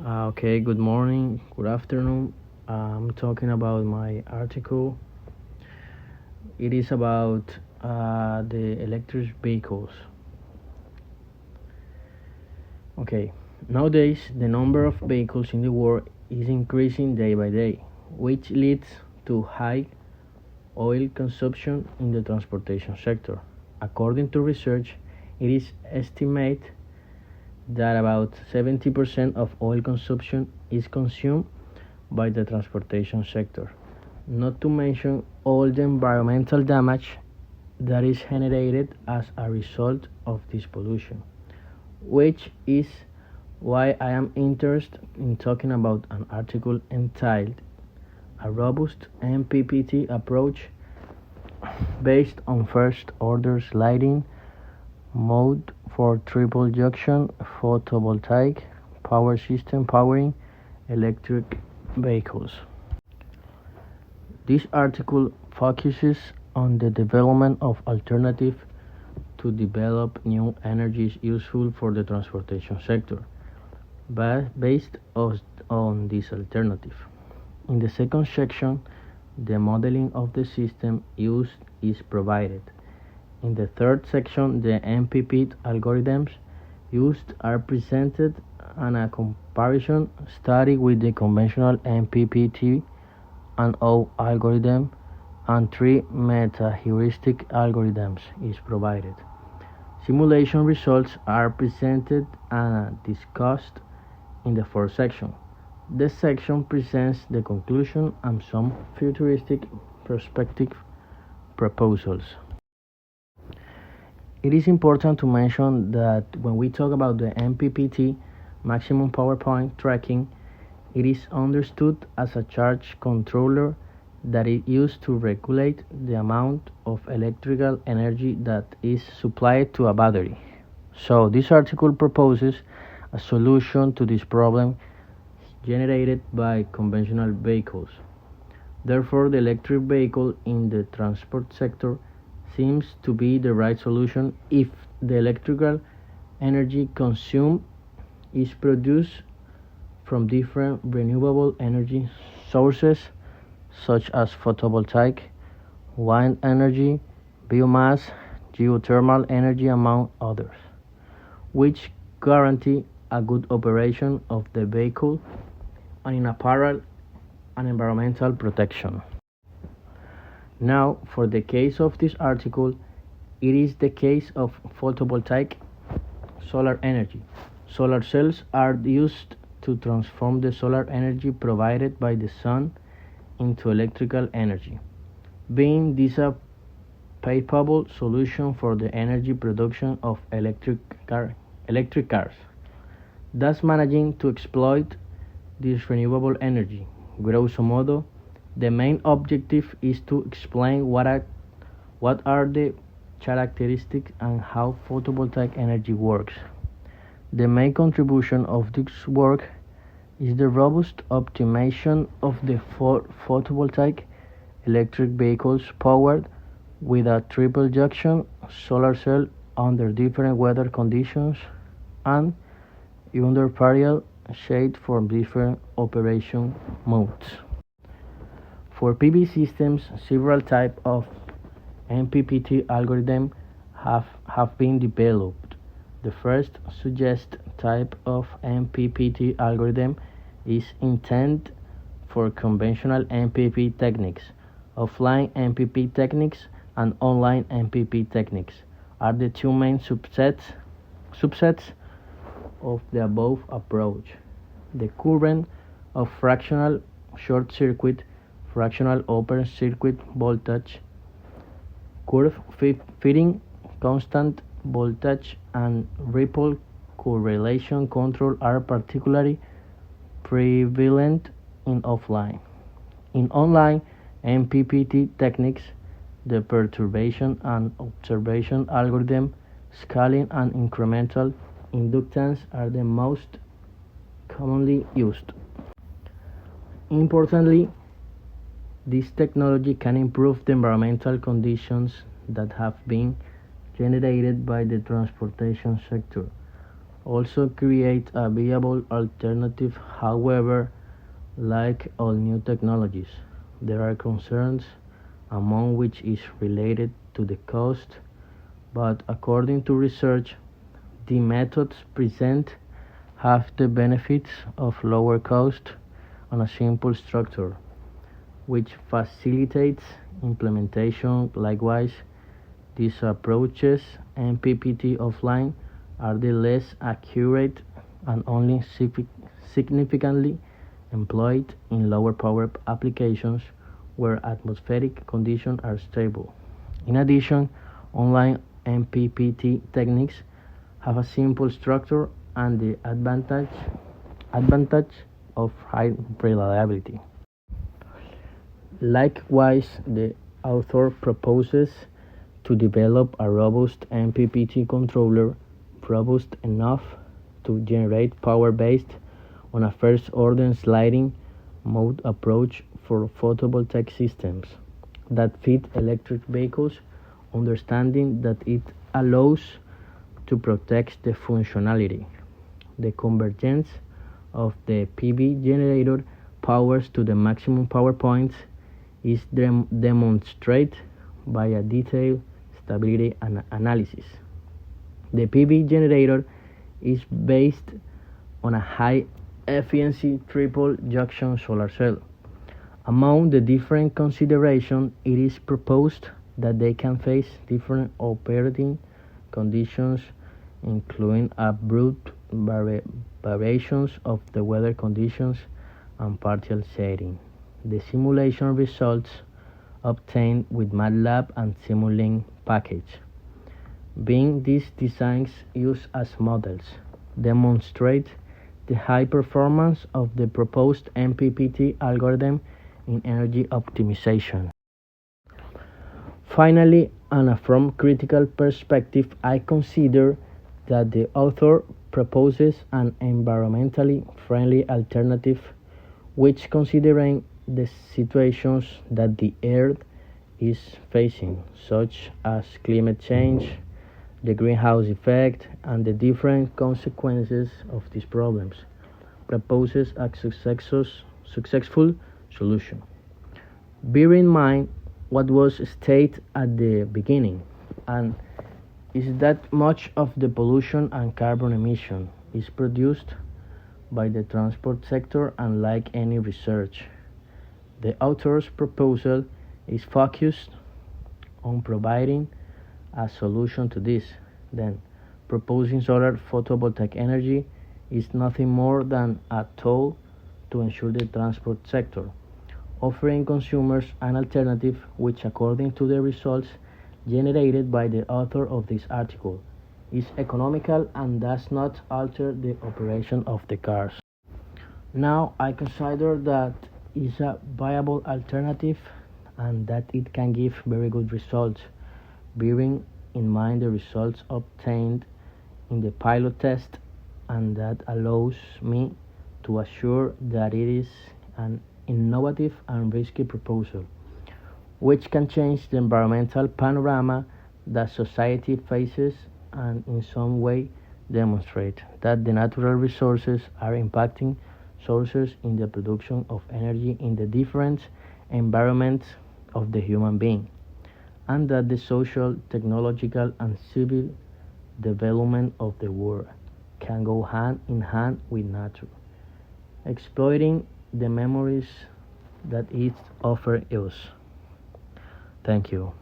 Okay, good morning, good afternoon. I'm talking about my article. It is about the electric vehicles. Okay, nowadays the number of vehicles in the world is increasing day by day, which leads to high oil consumption in the transportation sector. According to research, it is estimated that about 70% of oil consumption is consumed by the transportation sector, not to mention all the environmental damage that is generated as a result of this pollution, which is why I am interested in talking about an article entitled A Robust MPPT Approach Based on First Order Sliding Mode for Triple-Junction Photovoltaic Power System Powering Electric Vehicles. This article focuses on the development of alternatives to develop new energies useful for the transportation sector, based on this alternative. In the second section, the modeling of the system used is provided. In the third section, the MPPT algorithms used are presented and a comparison study with the conventional MPPT and O algorithm and three meta-heuristic algorithms is provided. Simulation results are presented and discussed in the fourth section. This section presents the conclusion and some futuristic prospective proposals. It is important to mention that when we talk about the MPPT, maximum power point tracking, it is understood as a charge controller that is used to regulate the amount of electrical energy that is supplied to a battery. So this article proposes a solution to this problem generated by conventional vehicles. Therefore, the electric vehicle in the transport sector seems to be the right solution if the electrical energy consumed is produced from different renewable energy sources such as photovoltaic, wind energy, biomass, geothermal energy, among others, which guarantee a good operation of the vehicle and in a parallel and environmental protection. Now, for the case of this article, it is the case of photovoltaic solar energy. Solar cells are used to transform the solar energy provided by the sun into electrical energy, being this a capable solution for the energy production of electric cars, thus managing to exploit this renewable energy. Grosso modo, the main objective is to explain what are the characteristics and how photovoltaic energy works. The main contribution of this work is the robust optimization of the photovoltaic electric vehicles powered with a triple-junction solar cell under different weather conditions and under parallel shade for different operation modes. For PV systems, several types of MPPT algorithms have been developed. The first suggested type of MPPT algorithm is intended for conventional MPP techniques. Offline MPP techniques and online MPP techniques are the two main subsets of the above approach. The current of fractional short circuit, fractional open circuit voltage, curve fitting, constant voltage, and ripple correlation control are particularly prevalent in offline. In online MPPT techniques, the perturbation and observation algorithm, scaling, and incremental inductance are the most commonly used. Importantly, this technology can improve the environmental conditions that have been generated by the transportation sector, also create a viable alternative. However, like all new technologies, there are concerns, among which is related to the cost, but according to research, the methods present have the benefits of lower cost on a simple structure, which facilitates implementation. Likewise, these approaches, MPPT offline, are the less accurate and only significantly employed in lower power applications where atmospheric conditions are stable. In addition, online MPPT techniques have a simple structure and the advantage of high reliability. Likewise, the author proposes to develop a robust MPPT controller, robust enough to generate power based on a first-order sliding mode approach for photovoltaic systems that fit electric vehicles, understanding that it allows to protect the functionality. The convergence of the PV generator powers to the maximum power points is demonstrated by a detailed stability analysis. The PV generator is based on a high efficiency triple-junction solar cell. Among the different considerations, it is proposed that they can face different operating conditions, including abrupt variations of the weather conditions and partial shading. The simulation results obtained with MATLAB and Simulink package, being these designs used as models, demonstrate the high performance of the proposed MPPT algorithm in energy optimization. Finally, and from critical perspective, I consider that the author proposes an environmentally friendly alternative which, considering the situations that the Earth is facing, such as climate change, the greenhouse effect, and the different consequences of these problems, proposes a successful solution. Bear in mind what was stated at the beginning, and is that much of the pollution and carbon emission is produced by the transport sector. Unlike any research, the author's proposal is focused on providing a solution to this. Then, proposing solar photovoltaic energy is nothing more than a tool to ensure the transport sector, offering consumers an alternative which, according to the results generated by the author of this article, is economical and does not alter the operation of the cars. Now, I consider that is a viable alternative and that it can give very good results, bearing in mind the results obtained in the pilot test, and that allows me to assure that it is an innovative and risky proposal which can change the environmental panorama that society faces and in some way demonstrate that the natural resources are impacting sources in the production of energy in the different environments of the human being, and that the social, technological, and civil development of the world can go hand in hand with nature, exploiting the memories that it offers us. Thank you.